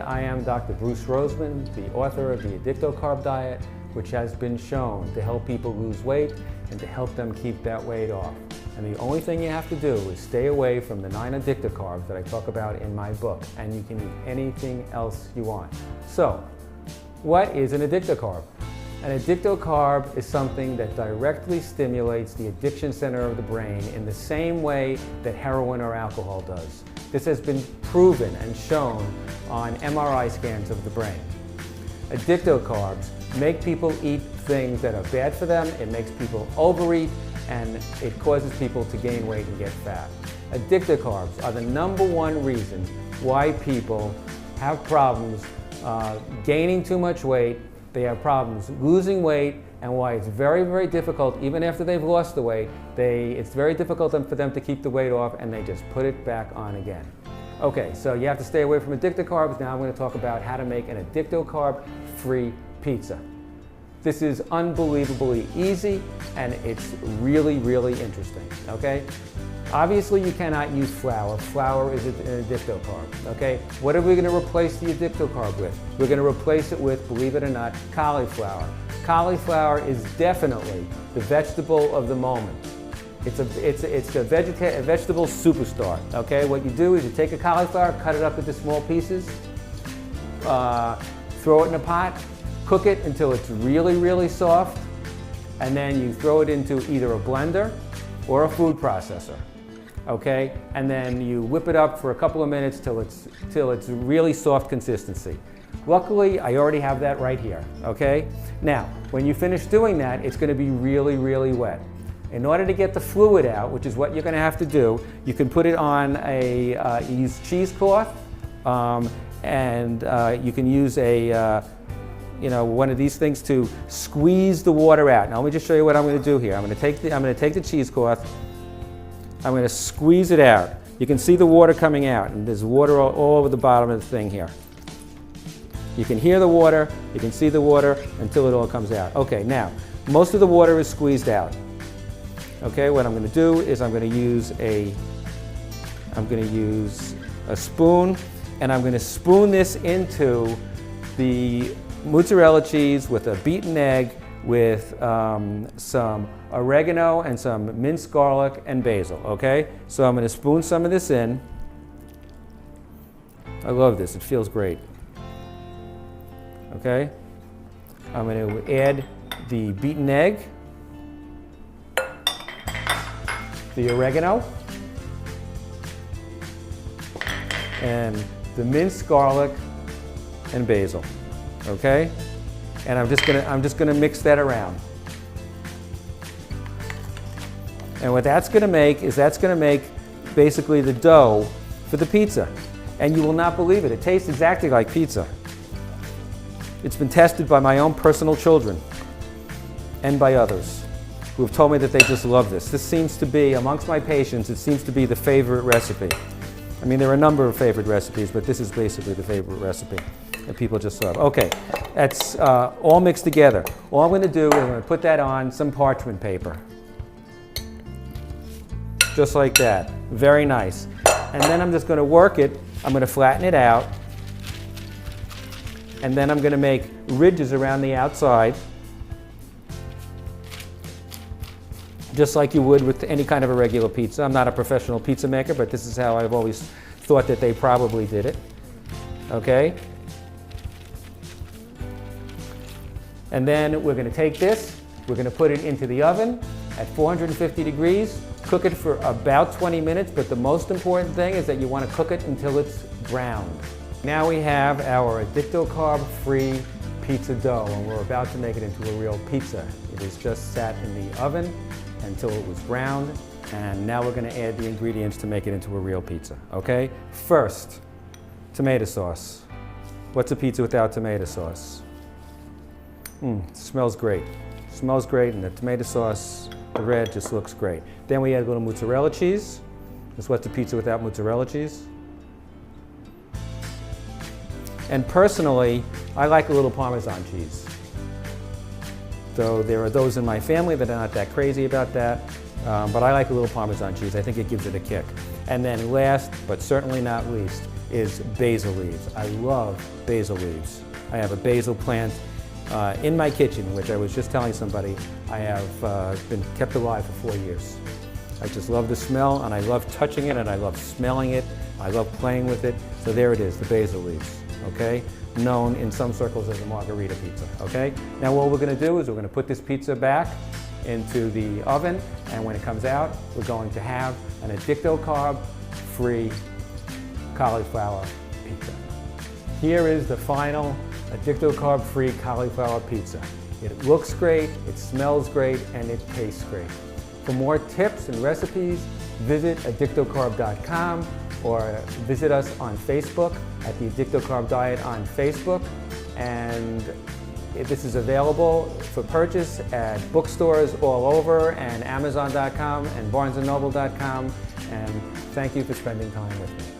I am Dr. Bruce Roseman, the author of the Addictocarb Diet, which has been shown to help people lose weight and to help them keep that weight off. And the only thing you have to do is stay away from the 9 addictocarbs that I talk about in my book, and you can eat anything else you want. So, what is an addictocarb? An addictocarb is something that directly stimulates the addiction center of the brain in the same way that heroin or alcohol does. This has been proven and shown on MRI scans of the brain. Addictocarbs make people eat things that are bad for them, it makes people overeat, and it causes people to gain weight and get fat. Addictocarbs are the #1 reason why people have problems gaining too much weight, they have problems losing weight, and why it's very, very difficult, even after they've lost the weight, it's very difficult for them to keep the weight off, and they just put it back on again. Okay, so you have to stay away from addictocarbs. Now I'm going to talk about how to make an addictocarb-free pizza. This is unbelievably easy, and it's really, really interesting, okay? Obviously, you cannot use flour. Flour is an addictocarb, okay? What are we going to replace the addictocarb with? We're going to replace it with, believe it or not, cauliflower. Cauliflower is definitely the vegetable of the moment. It's a vegetable superstar, okay? What you do is you take a cauliflower, cut it up into small pieces, throw it in a pot, cook it until it's really, really soft, and then you throw it into either a blender or a food processor, okay? And then you whip it up for a couple of minutes till it's really soft consistency. Luckily, I already have that right here, okay? Now, when you finish doing that, it's going to be really, really wet. In order to get the fluid out, which is what you're going to have to do, you can put it on use cheesecloth, and you can use one of these things to squeeze the water out. Now let me just show you what I'm going to do here. I'm going to take the cheesecloth, I'm going to squeeze it out. You can see the water coming out, and there's water all over the bottom of the thing here. You can hear the water, you can see the water until it all comes out. Okay, now, most of the water is squeezed out. Okay, what I'm going to do is I'm going to use a spoon, and I'm going to spoon this into the mozzarella cheese with a beaten egg, with some oregano and some minced garlic and basil, okay? So I'm going to spoon some of this in. I love this, it feels great. Okay? I'm going to add the beaten egg, the oregano, and the minced garlic and basil. Okay? And I'm just gonna mix that around. And what that's gonna make is basically the dough for the pizza. And you will not believe it, it tastes exactly like pizza. It's been tested by my own personal children and by others who have told me that they just love this. This seems to be, amongst my patients, it seems to be the favorite recipe. I mean, there are a number of favorite recipes, but this is basically the favorite recipe that people just love. Okay, that's all mixed together. All I'm going to do is I'm going to put that on some parchment paper. Just like that. Very nice. And then I'm just going to work it. I'm going to flatten it out. And then I'm going to make ridges around the outside, just like you would with any kind of a regular pizza. I'm not a professional pizza maker, but this is how I've always thought that they probably did it. Okay? And then we're going to take this, we're going to put it into the oven at 450 degrees, cook it for about 20 minutes, but the most important thing is that you want to cook it until it's browned. Now we have our addictocarb-free pizza dough, and we're about to make it into a real pizza. It has just sat in the oven until it was browned, and now we're going to add the ingredients to make it into a real pizza, okay? First, tomato sauce. What's a pizza without tomato sauce? It smells great. It smells great, and the tomato sauce, the red, just looks great. Then we add a little mozzarella cheese. What's a pizza without mozzarella cheese? And personally, I like a little Parmesan cheese. Though there are those in my family that are not that crazy about that, but I like a little Parmesan cheese. I think it gives it a kick. And then last, but certainly not least, is basil leaves. I love basil leaves. I have a basil plant in my kitchen, which I was just telling somebody I have been kept alive for 4 years. I just love the smell, and I love touching it, and I love smelling it. I love playing with it. So there it is, the basil leaves, okay? Known in some circles as a margarita pizza, okay? Now what we're gonna do is we're gonna put this pizza back into the oven, and when it comes out, we're going to have an Addictocarb-free cauliflower pizza. Here is the final Addictocarb-free cauliflower pizza. It looks great, it smells great, and it tastes great. For more tips and recipes, visit Addictocarb.com or visit us on Facebook at the Addictocarb Diet on Facebook. And this is available for purchase at bookstores all over, and Amazon.com and BarnesandNoble.com. And thank you for spending time with me.